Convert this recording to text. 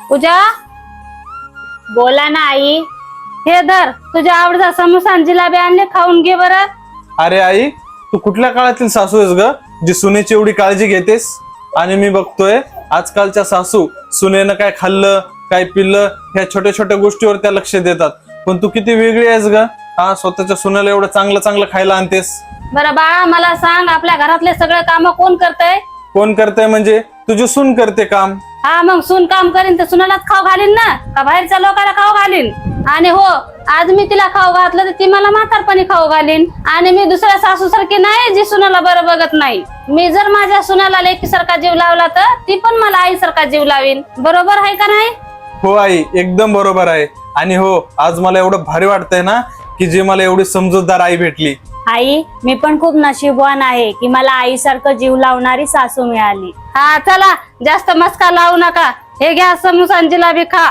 पूजा, बोला ना आई. हे धर, तुझ्या आवडता समोसा आणि जिलेबी आणले, खाऊन घे बरं. अरे आई, तू कुठल्या काळातील सासू आहेस ग जी सुनेची एवढी काळजी घेतेस? आणि मी बघतोय आजकालच्या सासू सुनेनं काय खाल्लं काय पिल्लं ह्या छोट्या छोट्या गोष्टीवर त्या लक्ष देतात. पण तू किती वेगळी आहेस ग. हा, स्वतःच्या सुनेला एवढं चांगलं चांगलं खायला आणतेस. बरं बाळा, मला सांग, आपल्या घरातले सगळे काम कोण करतय? कोण करते म्हणजे? तुझी सून करते काम. हा, मग सून काम करीन तर सुनालाच खाऊ घालीन ना, का बाहेरच्या लोकांना खाऊ घालीन? आणि हो, आज मी तिला खाऊ घातलं तर ती मला म्हातारपणी खाऊ घालीन. आणि मी दुसऱ्या सासू सारखी नाही जी सुनाला बरं बघत नाही. मी जर माझ्या सुनाला लेकीसारखा जीव लावला तर ती पण मला आईसारखा जीव लावीन. बरोबर आहे का नाही? हो आई, एकदम बरोबर आहे. आणि हो, आज मला एवढं भारी वाटतंय ना की जी मला एवढी समजूतदार आई भेटली. आई, मी पण खूप नशीबवान आहे की मला आईसारखं जीव लावणारी सासू मिळाली. हा, चला जास्त मस्का लावू नका. हे घ्या समोसा आणि जिलेबी खा.